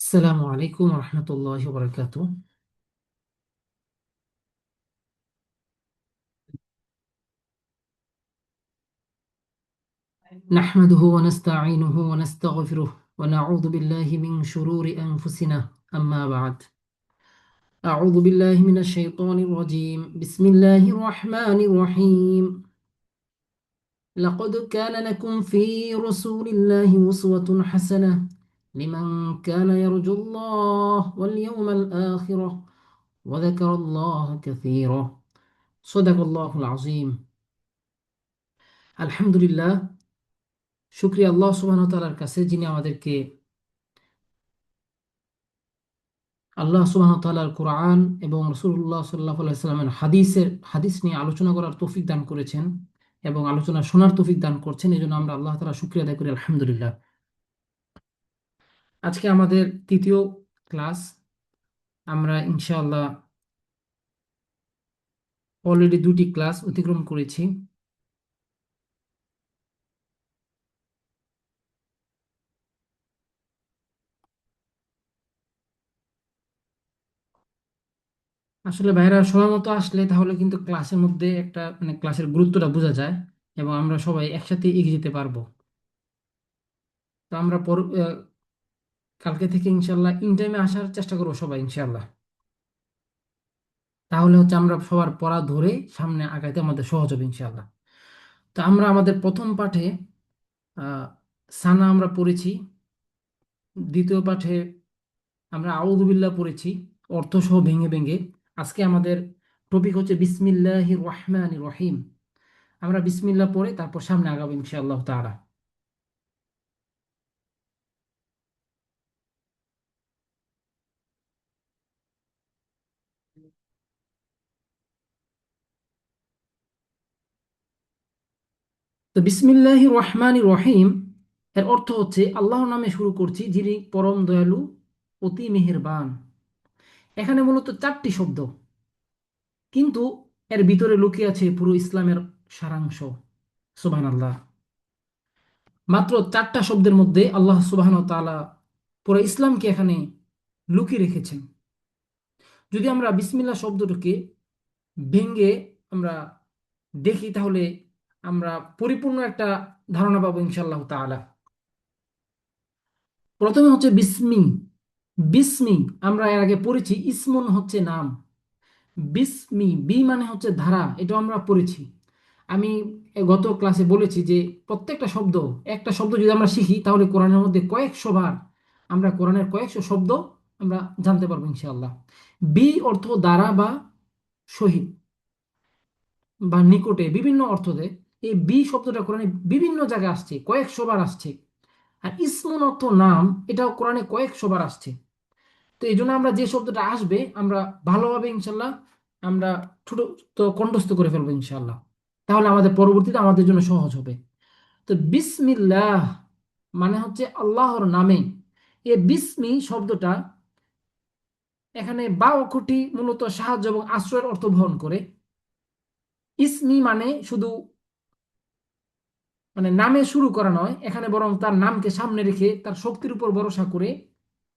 السلام عليكم ورحمة الله وبركاته. نحمده ونستعينه ونستغفره ونعوذ بالله من شرور أنفسنا. أما بعد، أعوذ بالله من الشيطان الرجيم. بسم الله الرحمن الرحيم. لقد كان لكم في رسول الله أسوة حسنة لمن كان يرجو الله واليوم الآخر وذكر الله كثيرا. صدق الله العظيم. الحمد لله। শুকরিয়া আল্লাহ সুবহানাহু ওয়া তাআলার কাছে, যিনি আমাদেরকে আল্লাহ সুবহানাহু ওয়া তাআলার কোরআন এবং রাসূলুল্লাহ সাল্লাল্লাহু আলাইহি সাল্লামের হাদিস নিয়ে আলোচনা করার তৌফিক দান করেছেন এবং আলোচনা শোনার তৌফিক দান করছেন। এই জন্য আমরা আল্লাহ তাআলার শুকরিয়া আদায় করি, আলহামদুলিল্লাহ। আজকে আমাদের তৃতীয় ক্লাস। আমরা ইনশাআল্লাহ অলরেডি দুটি ক্লাস অতিক্রম করেছি। আসলে ভাইরা সময় মতো আসলে তাহলে কিন্তু ক্লাসের মধ্যে একটা ক্লাসের গুরুত্বটা বোঝা যায় এবং আমরা সবাই একসাথে এগিয়ে যেতে পারবো। তো আমরা কালকে থেকে ইনশাল্লাহ ইন টাইমে আসার চেষ্টা করবো সবাই ইনশাল্লাহ। তাহলে হচ্ছে আমরা সবার পড়া ধরে সামনে আগাইতে আমাদের সহজ হবে ইনশাল্লাহ। তো আমরা আমাদের প্রথম পাঠে আহ, সানা আমরা পড়েছি। দ্বিতীয় পাঠে আমরা আউযুবিল্লাহ পড়েছি, অর্থ সহ ভেঙে ভেঙে। আজকে আমাদের টপিক হচ্ছে বিসমিল্লাহির রহমানির রহিম। আমরা বিসমিল্লাহ পড়ে তারপর সামনে আগাবো ইনশাআল্লাহ তাআলা। তো বিসমিল্লাহির রহমানির রহিম এর অর্থ হচ্ছে আল্লাহর নামে শুরু করছি, যিনি পরম দয়ালু, অতি মেহেরবান। এখানে মূলত চারটি শব্দ, কিন্তু এর ভিতরে লুকিয়ে আছে পুরো ইসলামের সারাংশ। সুবহানাল্লাহ। মাত্র চারটা শব্দের মধ্যে আল্লাহ সুবহানাহু ওয়া তাআলা পুরো ইসলামকে এখানে লুকিয়ে রেখেছেন। যদি আমরা বিসমিল্লাহ শব্দটাকে ভেঙে আমরা দেখি, তাহলে আমরা পরিপূর্ণ একটা ধারণা পাবো ইনশাআল্লাহ তাআলা। প্রথমে হচ্ছে বিসমি। বিসমি আমরা এর আগে পড়েছি, ইসমুন হচ্ছে নাম। বিসমি, বি মানে হচ্ছে ধারা, এটাও আমরা পড়েছি। আমি গত ক্লাসে বলেছি যে প্রত্যেকটা শব্দ, একটা শব্দ যদি আমরা শিখি তাহলে কোরআনের মধ্যে কয়েকশো বার আমরা কোরআনের কয়েকশো শব্দ আমরা জানতে পারবো ইনশাআল্লাহ। বি অর্থ দ্বারা বা সহিত বা নিকটে, বিভিন্ন অর্থ দেয়। এই বি শব্দটা কোরআনে বিভিন্ন জায়গায় আসছে, কয়েকশো বার আসছে। আর ইসমুন অর্থ নাম, এটাও কোরআনে কয়েকশো বার আসছে। তো এই জন্য আমরা যে শব্দটা আসবে আমরা ভালোভাবে ইনশাল্লাহ আমরা ছোট তো কণ্ঠস্থ করে ফেলবো ইনশাল্লাহ। তাহলে আমাদের পরবর্তীতে আমাদের জন্য সহজ হবে। তো বিসমিল্লাহ মানে হচ্ছে আল্লাহর নামে। এই বিসমি শব্দটা এখানে বা অক্ষরটি মূলত সাহায্য এবং আশ্রয়ের অর্থ বহন করে। ইসমি মানে শুধু নামে শুরু করা নয়, এখানে বরং তার নামকে সামনে রেখে তার শক্তির উপর ভরসা করে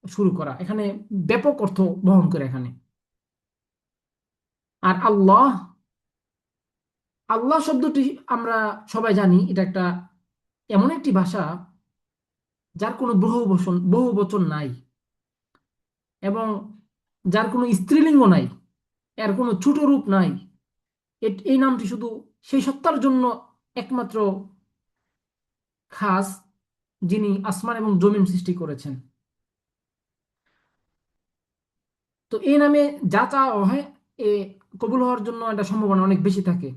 শুরু করা, এখানে ব্যাপক অর্থ বহন করে এখানে। আর আল্লাহ, আল্লাহ শব্দটি আমরা সবাই জানি এটা একটা এমন একটি ভাষা যার কোনো বহু বচন নাই এবং যার কোনো স্ত্রীলিঙ্গ নাই, এর কোনো ছোট রূপ নাই। এই নামটি শুধু সেই সত্তার জন্য একমাত্র খাস, যিনি আসমান এবং জমিন সৃষ্টি করেছেন। তো এই নামে যা চাওয়া হয় এ কবুল হওয়ার জন্য একটা সম্ভাবনা অনেক বেশি থাকে।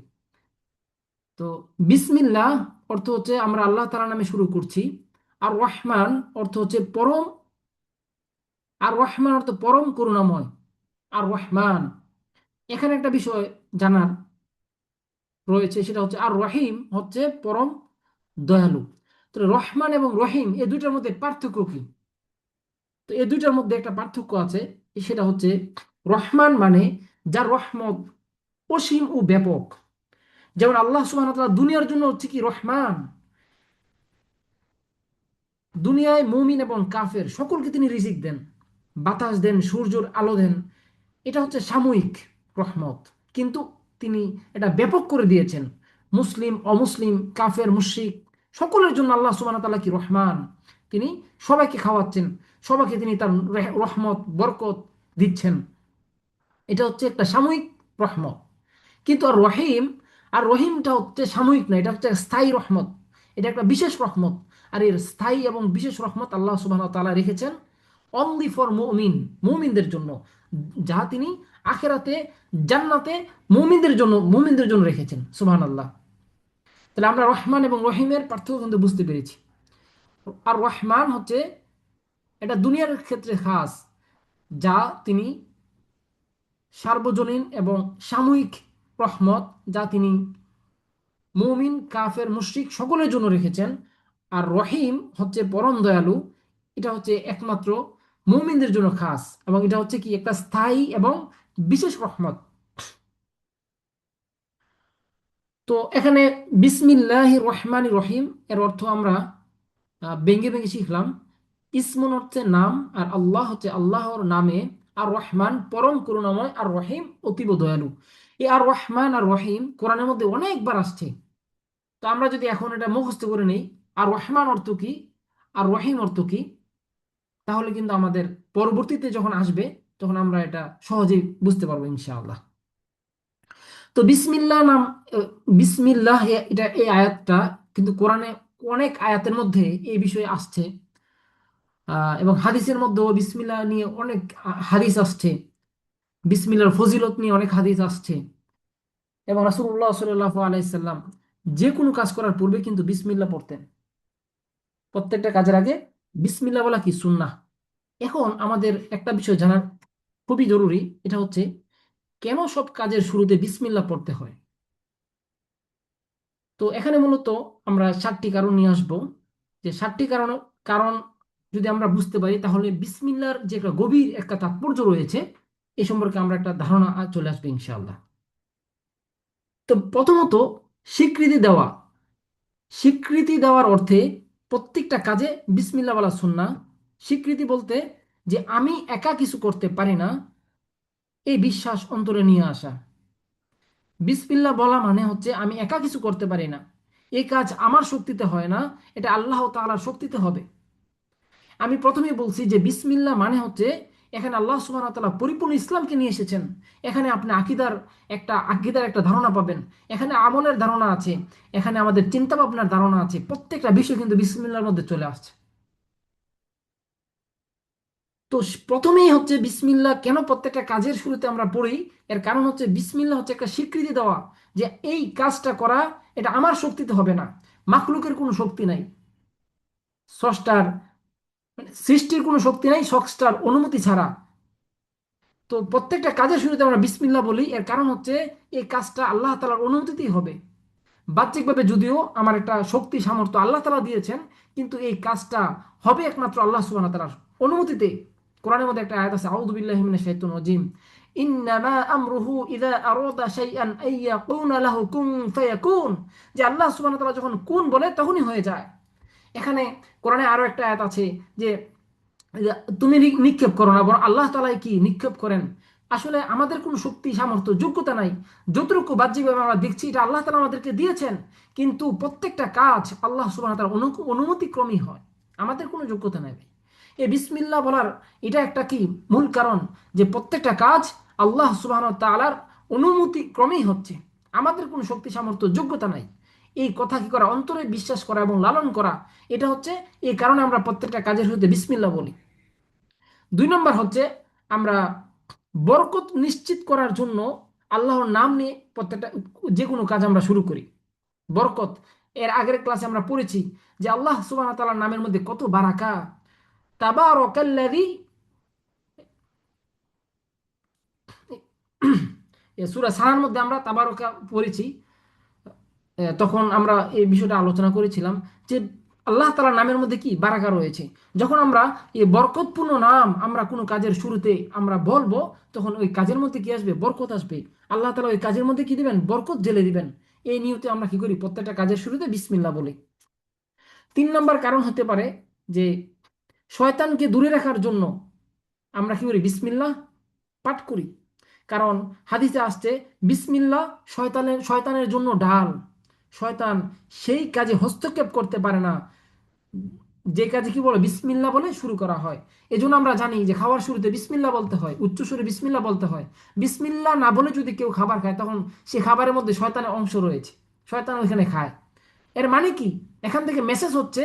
তো বিসমিল্লাহ অর্থ হচ্ছে আমরা আল্লাহ তাআলার নামে শুরু করছি। আর রহমান অর্থ হচ্ছে পরম, আর রহমান অর্থ পরম করুণাময়। আর রহমান, এখানে একটা বিষয় জানার রয়েছে, সেটা হচ্ছে আর রহিম হচ্ছে পরম দয়ালু। তো রহমান এবং রহিম এই দুইটার মধ্যে পার্থক্য কি? তো এই দুইটার মধ্যে একটা পার্থক্য আছে, সেটা হচ্ছে রহমান মানে যার রহমত অসীম ও ব্যাপক। যেমন আল্লাহ সুবহানাহু ওয়া তাআলা দুনিয়ার জন্য হচ্ছে কি রহমান, দুনিয়ায় মুমিন এবং কাফের সকলকে তিনি রিজিক দেন। বাতাস দেন, সূর্যের আলো দেন, এটা হচ্ছে সাময়িক রহমত। কিন্তু তিনি এটা ব্যাপক করে দিয়েছেন। মুসলিম অমুসলিম কাফের মুশরিক সকলের জন্য আল্লাহ সুবহানাহু ওয়া তাআলা কি রহমান, তিনি সবাইকে খাওয়াচ্ছেন, সবাইকে তিনি তার রহমত বরকত দিচ্ছেন। এটা হচ্ছে একটা সাময়িক রহমত। কিন্তু আর রহিম, আর রহিমটা হচ্ছে সাময়িক না, এটা হচ্ছে স্থায়ী রহমত। এটা একটা বিশেষ রহমত। আর এর স্থায়ী এবং বিশেষ রহমত আল্লাহ সুবহানাহু ওয়া তাআলা রেখেছেন অনলি ফর মুমিন, মুমিনদের জন্য, যা তিনি আখেরাতে জান্নাতে মুমিনদের জন্য রেখেছেন। সুবহানাল্লাহ। তাহলে আমরা রহমান এবং রহিমের পার্থক্য কিন্তু বুঝতে পেরেছি। আর রহমান হচ্ছে এটা দুনিয়ার ক্ষেত্রে খাস, যা তিনি সার্বজনীন এবং সাময়িক রহমত, যা তিনি মুমিন কাফের মুশরিক সকলের জন্য রেখেছেন। আর রহিম হচ্ছে পরম দয়ালু, এটা হচ্ছে একমাত্র মুমিনদের জন্য খাস, এবং এটা হচ্ছে কি একটা স্থায়ী এবং বিশেষ রহমত। তো এখানে বিসমিল্লাহির রহমানির রহিম এর অর্থ আমরা ভেঙে ভেঙে শিখলাম। ইসমুন হচ্ছে নাম, আর আল্লাহ হচ্ছে আল্লাহর নামে, আর রহমান পরম করুণাময়, আর রহিম অতীব দয়ালু। এই আর রহমান আর রহিম কোরআনের মধ্যে অনেকবার আসছে। তো আমরা যদি এখন এটা মুখস্থ করে নেই, আর রহমান অর্থ কি আর রহিম অর্থ কি, তাহলে কিন্তু আমাদের পরবর্তীতে যখন আসবে তখন আমরা এটা সহজেই বুঝতে পারবো ইনশাআল্লাহ। তো বিসমিল্লাহ নাম, বিসমিল্লাহ এটা এই আয়াতটা কিন্তু কোরআনে অনেক আয়াতের মধ্যে এই বিষয়ে আসছে। এবং হাদিসের মধ্যেও বিসমিল্লাহ নিয়ে অনেক হাদিস আসছে, বিসমিল্লাহর ফজিলত নিয়ে অনেক হাদিস আসছে। এবং রাসূলুল্লাহ সাল্লাল্লাহু আলাইহি সাল্লাম যে কোনো কাজ করার পূর্বে কিন্তু বিসমিল্লাহ পড়তেন। প্রত্যেকটা কাজের আগে বিসমিল্লাহ বলা কি সুন্নাহ। এখন আমাদের একটা বিষয় জানার খুবই জরুরি, এটা হচ্ছে কেন সব কাজের শুরুতে বিসমিল্লাহ পড়তে হয়। তো এখানে মূলত আমরা 7টি কারণ নিয়ে আসবো। যে 7টি কারণ কারণ যদি আমরা বুঝতে পারি, তাহলে বিসমিল্লাহর যে একটা গভীর একটা তাৎপর্য রয়েছে এ সম্পর্কে আমরা একটা ধারণা চলে আসবে ইনশাআল্লাহ। তো প্রথমত, স্বীকৃতি দেওয়া। স্বীকৃতি দেওয়ার অর্থে প্রত্যেকটা কাজে বিসমিল্লাহ বলা সুন্নাহ। স্বীকৃতি বলতে যে আমি একা কিছু করতে পারি না, এই বিশ্বাস অন্তরে নিয়ে আসা। বিসমিল্লাহ বলা মানে হচ্ছে আমি একা কিছু করতে পারি না, এই কাজ আমার শক্তিতে হয় না, এটা আল্লাহ তাআলার শক্তিতে হবে। আমি প্রথমেই বলছি যে বিসমিল্লাহ মানে হচ্ছে এখানে আল্লাহ সুবহানাহু ওয়া তাআলা পরিপূর্ণ ইসলামকে নিয়ে এসেছেন। এখানে আপনি আকীদার একটা ধারণা পাবেন, এখানে আমলের ধারণা আছে, এখানে আমাদের চিন্তা ভাবনার ধারণা আছে, প্রত্যেকটা বিষয় কিন্তু বিসমিল্লাহর মধ্যে চলে আসছে। তো প্রথমেই হচ্ছে বিসমিল্লাহ কেন প্রত্যেকটা কাজের শুরুতে আমরা পড়ি, এর কারণ হচ্ছে বিসমিল্লাহ হচ্ছে একটা স্বীকৃতি দেওয়া যে এই কাজটা করা এটা আমার শক্তিতে হবে না, মাখলুকের কোনো শক্তি নাই, স্রষ্টার মানে সৃষ্টির কোনো শক্তি নাই স্রষ্টার অনুমতি ছাড়া। তো প্রত্যেকটা কাজের শুরুতে আমরা বিসমিল্লাহ বলি, এর কারণ হচ্ছে এই কাজটা আল্লাহ তাআলার অনুমতিতেই হবে। বাহ্যিকভাবে যদিও আমার একটা শক্তি সামর্থ্য আল্লাহ তাআলা দিয়েছেন, কিন্তু এই কাজটা হবে একমাত্র আল্লাহ সুবহানাহু ওয়া তাআলার অনুমতিতে। কোরআনের মধ্যে একটা আয়াত আছে, আউযু বিল্লাহি মিনাশ শাইতানির রাজিম, ইন্নামা আমরুহু ইযা আরাদা শাইআন আইয়াকুনা লাহু কুন ফায়াকুন, যে আল্লাহ সুবহানাহু ওয়া তাআলা যখন কুন বলে তখনই হয়ে যায়। এখানে কোরআনে আরো একটা আয়াত আছে যে তুমি নিক্ষেপ করো না, বরং আল্লাহ তাআলাই কি নিক্ষেপ করেন। আসলে আমাদের কোনো শক্তি সামর্থ্য যোগ্যতা নাই, যতটুকু বাহ্যিকভাবে আমরা দেখছি এটা আল্লাহ তাআলা আমাদেরকে দিয়েছেন, কিন্তু প্রত্যেকটা কাজ আল্লাহ সুবহানাহু ওয়া তাআলার অনুমতিক্রমেই হয়, আমাদের কোনো যোগ্যতা নাই। এই বিসমিল্লাহ বলার এটা একটা কি মূল কারণ, যে প্রত্যেকটা কাজ আল্লাহ সুবহানাহু ওয়া তাআলার অনুমতিক্রমেই হচ্ছে, আমাদের কোনো শক্তি সামর্থ্য যোগ্যতা নাই। এই কথা কি করা, অন্তরে বিশ্বাস করা এবং লালন করা, এটা হচ্ছে এই কারণে আমরা প্রত্যেকটা কাজের শুরুতে বিসমিল্লাহ বলি। 2 নম্বর হচ্ছে আমরা বরকত নিশ্চিত করার জন্য আল্লাহর নাম নিয়ে প্রত্যেকটা যে কোনো কাজ আমরা শুরু করি। বরকত, এর আগের ক্লাসে আমরা পড়েছি যে আল্লাহ সুবহানাহু ওয়া তাআলার নামের মধ্যে কত বারাকা। তাবারাকাল্লাযী, সূরা সানার মধ্যে আমরা তাবারকা পড়েছি। তখন আমরা এই বিষয়টা আলোচনা করেছিলাম যে আল্লাহ তাআলার নামের মধ্যে কি বারাকা রয়েছে। যখন আমরা এই বরকতপূর্ণ নাম আমরা কোনো কাজের শুরুতে আমরা বলবো, তখন ওই কাজের মধ্যে কি আসবে, বরকত আসবে। আল্লাহ তাআলা ওই কাজের মধ্যে কি দিবেন, বরকত ঢেলে দিবেন। এই নিয়তে আমরা কি করি, প্রত্যেকটা কাজের শুরুতে বিসমিল্লাহ বলি। 3 নম্বর কারণ হতে পারে যে শয়তানকে দূরে রাখার জন্য আমরা কি করি, বিসমিল্লাহ পাঠ করি। কারণ হাদিসে আসছে বিসমিল্লাহ শয়তানের শয়তানের জন্য ঢাল। শয়তান সেই কাজে হস্তক্ষেপ করতে পারে না যে কাজে কি বলে বিসমিল্লাহ বলে শুরু করা হয়। এজন্য আমরা জানি যে খাওয়ার শুরুতে বিসমিল্লাহ বলতে হয়, উচ্চ সুরে বিসমিল্লাহ বলতে হয়। বিসমিল্লাহ না বলে যদি কেউ খাবার খায় তখন সে খাবারের মধ্যে শয়তানের অংশ রয়েছে, শয়তান ওইখানে খায়। এর মানে কি, এখান থেকে মেসেজ হচ্ছে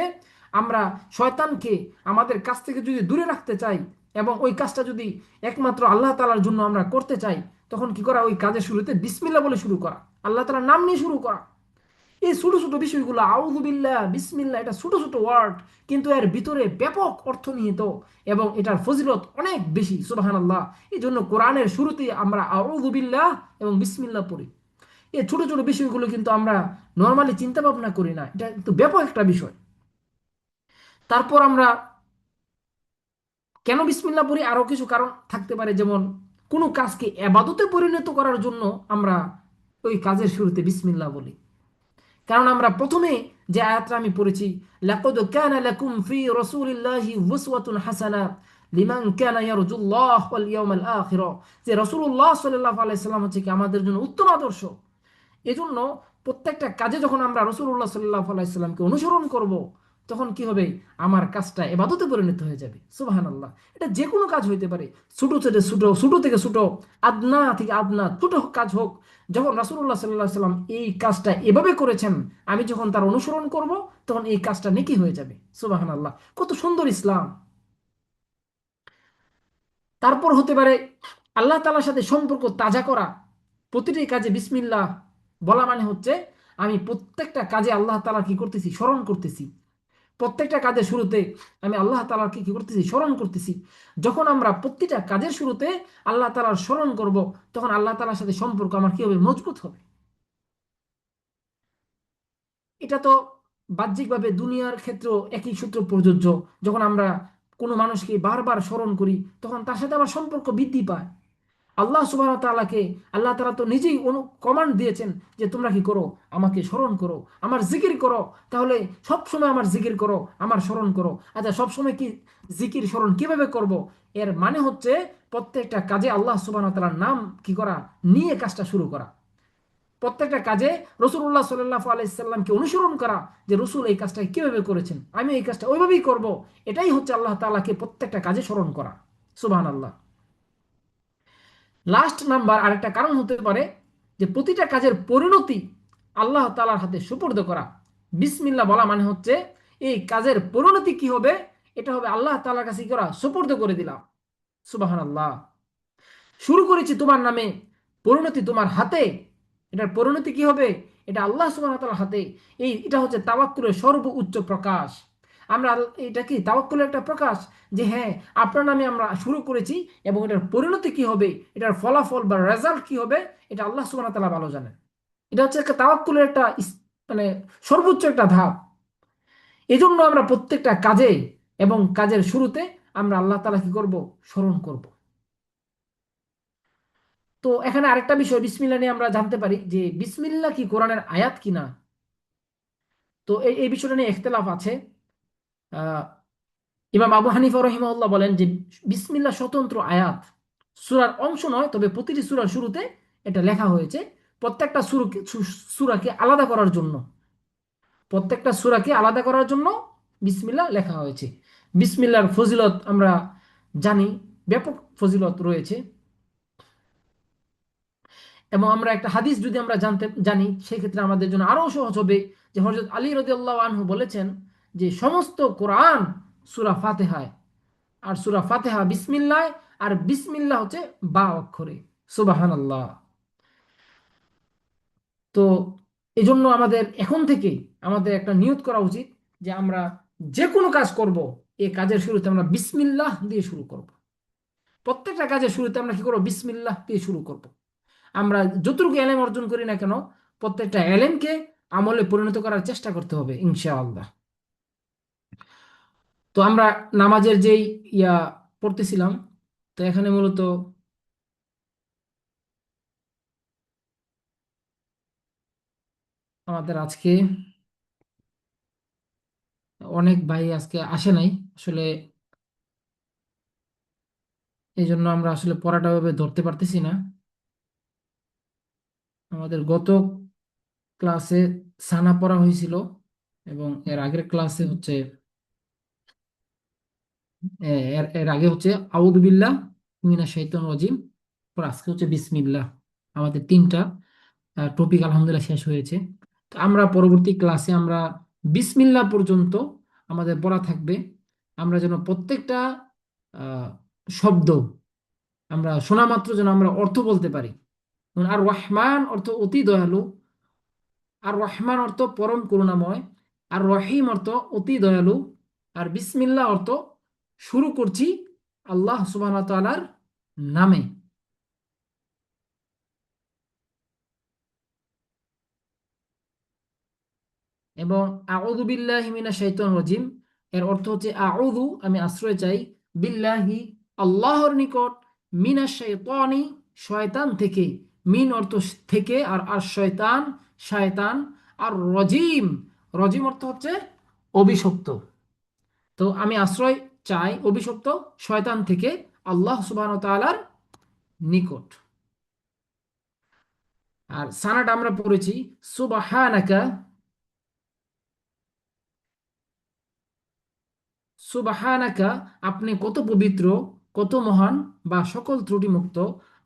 আমরা শয়তানকে আমাদের কাছ থেকে যদি দূরে রাখতে চাই এবং ওই কাজটা যদি একমাত্র আল্লাহ তাআলার জন্য আমরা করতে চাই, তখন কি করা, ওই কাজের শুরুতে বিসমিল্লাহ বলে শুরু করা, আল্লাহ তাআলার নাম নিয়ে শুরু করা। এই ছোট ছোট বিষয়গুলো আউযুবিল্লাহ বিসমিল্লাহ, এটা ছোট ছোট ওয়ার্ড, কিন্তু এর ভিতরে ব্যাপক অর্থ নিহিত এবং এটার ফজিলত অনেক বেশি, সুবহানাল্লাহ। এই জন্য কোরআনের শুরুতে আমরা আউযুবিল্লাহ এবং বিসমিল্লাহ পড়ি। এই ছোট ছোট বিষয়গুলো কিন্তু আমরা নর্মালি চিন্তা ভাবনা করি না, এটা কিন্তু ব্যাপক একটা বিষয়। তারপর আমরা কেন বিসমিল্লাহ পড়ি, আরো কিছু কারণ থাকতে পারে, যেমন কোনো কাজকে এবাদতে পরিণত করার জন্য আমরা ওই কাজের শুরুতে বিসমিল্লাহ বলি। কারণ আমরা প্রথমে যে আয়াতটা আমি পড়েছি, লাকাদ কানা লাকুম ফি রাসূলিল্লাহি উসওয়াতুন হাসানাহ লিমান কানা ইয়ারজুল্লাহ ওয়াল ইয়াউমাল আখির, যে রাসূলুল্লাহ সাল্লাল্লাহু আলাইহি সাল্লাম হচ্ছে কি আমাদের জন্য উত্তম আদর্শ। এজন্য প্রত্যেকটা কাজে যখন আমরা রাসূলুল্লাহ সাল্লাল্লাহু আলাইহি সাল্লামকে অনুসরণ করব, তখন কি হবে, আমার কাজটা ইবাদতে পরিণত হয়ে যাবে, সুবহানাল্লাহ। এটা যে কোনো কাজ হইতে পারে, ছোট থেকে ছোট, ছোট থেকে ছোট, আদনা থেকে আদনা, ছোট কাজ হোক, যখন রাসূলুল্লাহ সাল্লাল্লাহু আলাইহি সাল্লাম এই কাজটা এভাবে করেছেন, আমি যখন তার অনুসরণ করব, তখন এই কাজটা নেকি হয়ে যাবে, সুবহানাল্লাহ। কত সুন্দর ইসলাম। তারপর হতে পারে আল্লাহ তাআলার সাথে সম্পর্ক তাজা করা। প্রতিটি কাজে বিসমিল্লাহ বলা মানে হচ্ছে আমি প্রত্যেকটা কাজে আল্লাহ তাআলা কি করতেছি, স্মরণ করতেছি। প্রত্যেকটা কাজের শুরুতে আমি আল্লাহ তাআলাকে কি করতেছি, স্মরণ করতেছি। যখন আমরা প্রতিটা কাজের শুরুতে আল্লাহ তাআলার স্মরণ করব, তখন আল্লাহ তাআলার সাথে সম্পর্ক আমার কি হবে, মজবুত হবে। এটা তো বাহ্যিকভাবে দুনিয়ার ক্ষেত্রেও একই সূত্র প্রযোজ্য। যখন আমরা কোনো মানুষকে বারবার স্মরণ করি, তখন তার সাথে আমার সম্পর্ক বৃদ্ধি পায়। আল্লাহ সুবহানাহু ওয়া তাআলাকে আল্লাহ তাআলা তো নিজেই কমান্ড দিয়েছেন যে তোমরা কি করো, আমাকে স্মরণ করো, আমার জিকির করো। তাহলে সব সময় আমার জিকির করো, আমার স্মরণ করো। আচ্ছা, সব সময় কি জিকির স্মরণ কিভাবে করব? এর মানে হচ্ছে প্রত্যেকটা কাজে আল্লাহ সুবহানাহু ওয়া তাআলার নাম কি করা, নিয়ে কাজটা শুরু করা। প্রত্যেকটা কাজে রাসূলুল্লাহ সাল্লাল্লাহু আলাইহি সাল্লামকে অনুসরণ করা, যে রাসূল এই কাজটা কিভাবে করেছেন, আমি এই কাজটা ওইভাবেই করব। এটাই হচ্ছে আল্লাহ তাআলাকে প্রত্যেকটা কাজে স্মরণ করা, সুবহানাল্লাহ। লাস্ট নাম্বার আরেকটা কারণ হতে পারে যে প্রতিটা কাজের পরিণতি আল্লাহ তাআলার হাতে সুপর্দ করা। বিসমিল্লাহ বলা মানে হচ্ছে এই কাজের পরিণতি কি হবে, এটা হবে আল্লাহ তাআলার কাছে কি করা, সুপর্দ করে দিলাম, সুবহানাল্লাহ। শুরু করেছি তোমার নামে, পরিণতি তোমার হাতে। এটার পরিণতি কি হবে, এটা আল্লাহ সুবহানাহু ওয়া তাআলার হাতে। এটা হচ্ছে তাওয়াক্কুলের সর্বোচ্চ প্রকাশ। আমরা এটা কি তাওয়াক্কুলের একটা প্রকাশ, যে হ্যাঁ, আপনার নামে আমরা শুরু করেছি এবং এটার পরিণতি কি হবে, এটার ফলাফল বা রেজাল্ট কি হবে, এটা আল্লাহ সুবহানাহু ওয়া তাআলা ভালো জানেন। এটা হচ্ছে একটা তাওয়াক্কুলের একটা মানে সর্বোচ্চ একটা ধাপ। এজন্য আমরা প্রত্যেকটা কাজে এবং কাজের শুরুতে আমরা আল্লাহ তাআলা কি করব, স্মরণ করব। তো এখানে আরেকটা বিষয় বিসমিল্লাহ নিয়ে আমরা জানতে পারি যে বিসমিল্লাহ কি কোরআনের আয়াত কিনা। তো এই বিষয়টা নিয়ে ইখতিলাফ আছে। আহ, ইমাম আবু হানিফা রহিমাহুল্লাহ বলেন যে বিসমিল্লাহ স্বতন্ত্র আয়াত, সূরার অংশ নয়, তবে প্রতিটি সূরার শুরুতে এটা লেখা হয়েছে প্রত্যেকটা সূরাকে আলাদা করার জন্য। প্রত্যেকটা সূরাকে আলাদা করার জন্য বিসমিল্লাহ লেখা হয়েছে। বিসমিল্লাহর ফজিলত আমরা জানি, ব্যাপক ফজিলত রয়েছে। এবং আমরা একটা হাদিস যদি আমরা জানি, সেক্ষেত্রে আমাদের জন্য আরো সহজ হবে যে হযরত আলী রাদিয়াল্লাহু আনহু বলেছেন যে সমস্ত কোরআন সূরা ফাতিহায়, আর সূরা ফাতিহা বিসমিল্লাহ, আর বিসমিল্লাহ হচ্ছে বা অক্ষরে, সুবহানাল্লাহ। তো এজন্য আমাদের এখন থেকে আমাদের একটা নিয়ত করা উচিত যে আমরা যে কোনো কাজ করব, এই কাজের শুরুতে আমরা বিসমিল্লাহ দিয়ে শুরু করব। প্রত্যেকটা কাজের শুরুতে আমরা কি করব, বিসমিল্লাহ দিয়ে শুরু করব। আমরা যতটুকু এলেম অর্জন করি না কেন, প্রত্যেকটা এলেমকে আমলে পরিণত করার চেষ্টা করতে হবে ইনশাআল্লাহ। তো আমরা নামাজের যেই ইয়া পড়তেছিলাম, তো এখানে মূলত আমাদের আজকে অনেক ভাই আজকে আসে নাই আসলে। এই জন্য আমরা আসলে পড়াটা ভাবে ধরতে পারতেছি না। আমাদের গত ক্লাসে সানা পড়া হয়েছিল, এবং এর আগের ক্লাসে হচ্ছে এর এর আগে হচ্ছে আউযু বিল্লাহ মিনাশ শাইতানির রাজিম, পর আজকে হচ্ছে বিসমিল্লাহ। আমাদের তিনটা টপিক আলহামদুলিল্লাহ শেষ হয়েছে। তো আমরা পরবর্তী ক্লাসে আমরা বিসমিল্লাহ পর্যন্ত আমাদের পড়া থাকবে। আমরা যেন প্রত্যেকটা আহ, শব্দ আমরা শোনা মাত্র যেন আমরা অর্থ বলতে পারি। যেমন আর রহমান অর্থ অতি দয়ালু, আর রহমান অর্থ পরম করুণাময়, আর রহিম অর্থ অতি দয়ালু, আর বিসমিল্লাহ অর্থ শুরু করছি আল্লাহ সুবহানাহু ওয়া তাআলার নামে। এবং আউযু বিল্লাহি মিনাশ শাইতানির রাজিম এর অর্থ হচ্ছে আউযু আমি আশ্রয় চাই, বিল্লাহি আল্লাহর নিকট, মিনাশ শাইতানি শয়তান থেকে, মিন অর্থ থেকে, আর আর শয়তান শয়তান, আর রজিম রজিম অর্থ হচ্ছে অভিশপ্ত। তো আমি আশ্রয় চাই অভিশপ্ত শয়তান থেকে আল্লাহ সুবহানাহু ওয়া তাআলার নিকট। আর সানাটা আমরা পড়েছি সুবহানাকা, সুবহানাকা আপনি কত পবিত্র, কত মহান বা সকল ত্রুটিমুক্ত,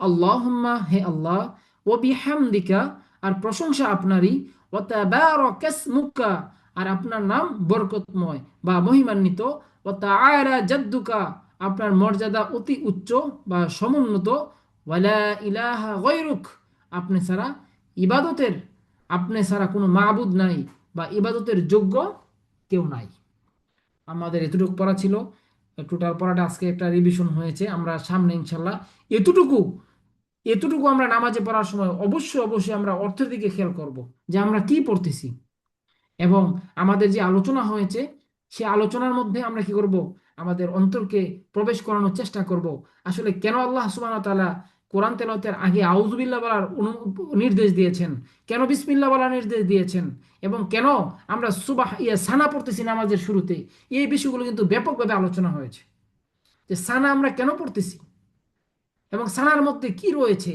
আল্লাহুম্মা হে আল্লাহ, ও বিহামদিকা আর প্রশংসা আপনারই, ও তাবারাকাসমুকা আর আপনার নাম বরকতময় বা মহিমান্বিত, ও তাআলা জাদ্দুকা আপনার মর্যাদা অতি উচ্চ বা সমুন্নত, ওয়ালা ইলাহা গায়রুক আপনি ছাড়া ইবাদতের আপনি ছাড়া কোনো মাবুদ নাই বা ইবাদতের যোগ্য কেউ নাই। আমাদের এতটুকু পড়া ছিল। টোটাল পড়াটা আজকে একটা রিভিশন হয়েছে। আমরা সামনে ইনশাল্লাহ এতটুকু এতটুকু আমরা নামাজে পড়ার সময় অবশ্যই অবশ্যই আমরা অর্থের দিকে খেয়াল করব, যে আমরা কি পড়তেছি। এবং আমাদের যে আলোচনা হয়েছে সে আলোচনার মধ্যে আমরা কি করব, আমাদের অন্তরকে প্রবেশ করানোর চেষ্টা করব। আসলে কেন আল্লাহ সুবহানাহু ওয়া তাআলা কোরআন তেলাওয়াতের আগে আউযুবিল্লাহ বলার নির্দেশ দিয়েছেন, কেন বিসমিল্লাহ বলার নির্দেশ দিয়েছেন, এবং কেন আমরা সানা পড়তেছি নামাজের শুরুতে। এই বিষয়গুলো কিন্তু ব্যাপকভাবে আলোচনা হয়েছে, যে সানা আমরা কেন পড়তেছি এবং সানার মধ্যে কি রয়েছে,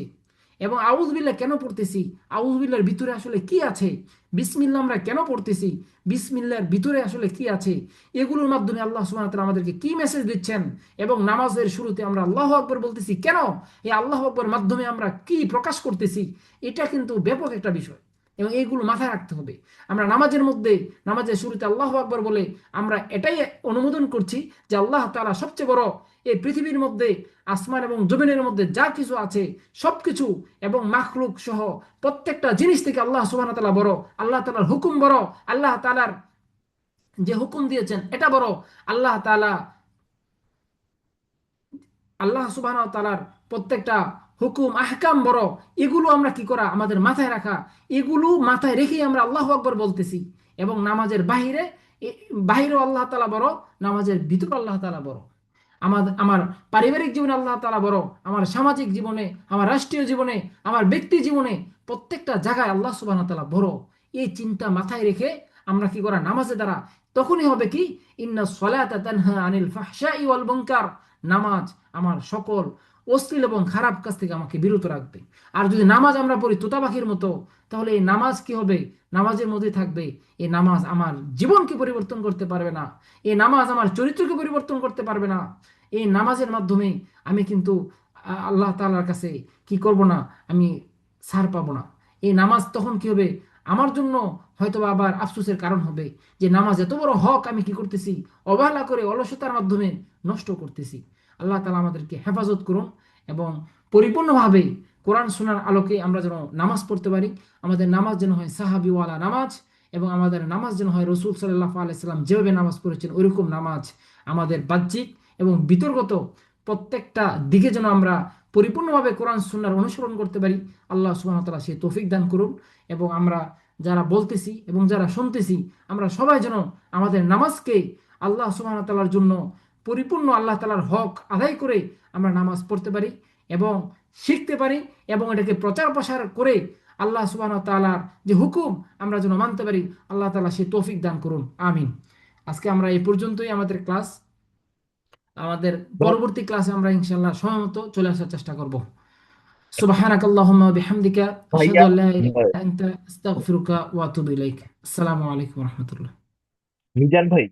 এবং আউযুবিল্লাহ কেন পড়তেছি, আউযুবিল্লাহর ভিতরে আসলে কি আছে, বিসমিল্লাহ আমরা কেন পড়তেছি, বিসমিল্লাহর ভিতরে আসলে কি আছে। এগুলোর মাধ্যমে আল্লাহ সুবহানাহু ওয়া তাআলা আমাদেরকে কি মেসেজ দিচ্ছেন, এবং নামাজের শুরুতে আমরা আল্লাহু আকবার বলতেছি কেন, এই আল্লাহু আকবার মাধ্যমে আমরা কি প্রকাশ করতেছি। এটা কিন্তু ব্যাপক একটা বিষয়, এবং এইগুলো মাথায় রাখতে হবে। আমরা নামাজের মধ্যে নামাজের শুরুতে আল্লাহু আকবার বলে আমরা এটাই অনুমোদন করছি যে আল্লাহ তাআলা সবচেয়ে বড়। এই পৃথিবীর মধ্যে আসমান এবং জমিনের মধ্যে যা কিছু আছে সবকিছু এবং মাখলুক সহ প্রত্যেকটা জিনিস থেকে আল্লাহ সুবহানাহু ওয়া তাআলা বড়। আল্লাহ তাআলার হুকুম বড়, আল্লাহ তাআলার যে হুকুম দিয়েছেন এটা বড়। আল্লাহ তাআলা আল্লাহ সুবহানাহু ওয়া তাআলার প্রত্যেকটা হুকুম আহকাম বড়। এগুলো আমরা কি করা, আমাদের মাথায় রাখা। এগুলো মাথায় রেখেই আমরা আল্লাহু আকবার বলতেছি। এবং নামাজের বাহিরে বাহিরেও আল্লাহ তাআলা বড়, নামাজের ভিতরে আল্লাহ তাআলা বড়। আমার পারিবারিক জীবনে আল্লাহ তাআলা বড়, আমার সামাজিক জীবনে, আমার রাষ্ট্রীয় জীবনে, আমার ব্যক্তি জীবনে, প্রত্যেকটা জায়গায় আল্লাহ সুবহানাহু ওয়া তাআলা বড়। এই চিন্তা মাথায় রেখে আমরা কি করা, নামাজে দ্বারা তখনই হবে কি, ইন্না সলাতা তানহা আনিল ফাহশাই ওয়াল মুনকার, নামাজ আমার সকল অশ্লীল এবং খারাপ কাজ থেকে আমাকে বিরত রাখবে। আর যদি নামাজ আমরা পড়ি তোতা পাখির মতো, তাহলে এই নামাজ কি হবে, নামাজের মধ্যে থাকবে। এই নামাজ আমার জীবনকে পরিবর্তন করতে পারবে না, এই নামাজ আমার চরিত্রকে পরিবর্তন করতে পারবে না। এই নামাজের মাধ্যমে আমি কিন্তু আল্লাহ তাআলার কাছে কি করব না, আমি ছাড় পাবো না। এই নামাজ তখন কি হবে, আমার জন্য হয়তো আবার আফসোসের কারণ হবে, যে নামাজ এত বড় হক আমি কি করতেছি, অবহেলা করে অলসতার মাধ্যমে নষ্ট করতেছি। আল্লাহ তাআলা আমাদেরকে হেফাজত করুন, এবং পরিপূর্ণভাবে কোরআন শোনার আলোকে আমরা যেন নামাজ পড়তে পারি। আমাদের নামাজ যেন হয় সাহাবিওয়ালা নামাজ, এবং আমাদের নামাজ যেন হয় রসুল সাল্লাল্লাহু আলাইহি সাল্লাম যেভাবে নামাজ পড়েছেন ওইরকম নামাজ। আমাদের বাহ্যিক এবং বিতর্গত প্রত্যেকটা দিকে যেন আমরা পরিপূর্ণভাবে কোরআন সুন্নাহর অনুসরণ করতে পারি। আল্লাহ সুবহানাহু ওয়া তাআলা সেই তৌফিক দান করুন। এবং আমরা যারা বলতেছি এবং যারা শুনতেছি, আমরা সবাই যেন আমাদের নামাজকে আল্লাহ সুবহানাহু ওয়া তাআলার জন্য পরিপূর্ণ আল্লাহ তাআলার হক আদায় করে আমরা নামাজ পড়তে পারি এবং শিখতে পারি, এবং এটাকে প্রচার প্রসার করে আল্লাহ সুবহানাহু ওয়া তাআলার যে হুকুম আমরা যেন মানতে পারি। আল্লাহ তাআলা সেই তৌফিক দান করুন, আমিন। আজকে আমরা এই পর্যন্তই আমাদের ক্লাস। আমাদের ধর পরবর্তী ক্লাসে আমরা ইনশাল্লাহ সময় মতো চলে আসার চেষ্টা করব। সুবহানাক আল্লাহুম্মা ওয়া বিহামদিকা আশহাদু ভাইয়া, আল্লা ইলাহা ইল্লা আনতা আস্তাগফিরুকা ওয়া আতুবু ইলাইক। আসসালামু আলাইকুম ওয়া রাহমাতুল্লাহ। মিজান ভাই,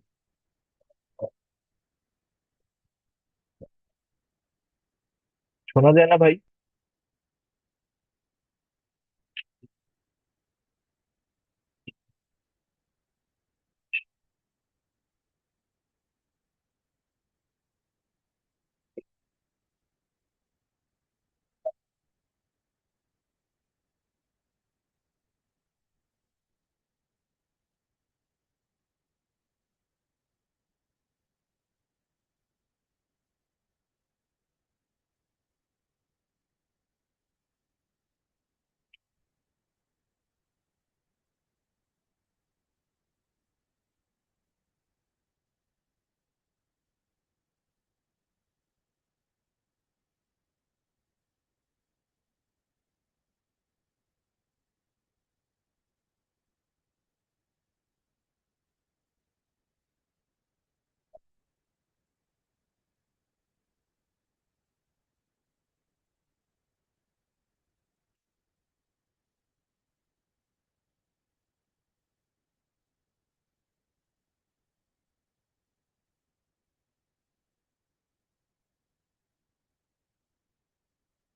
শোনা যায় না ভাই?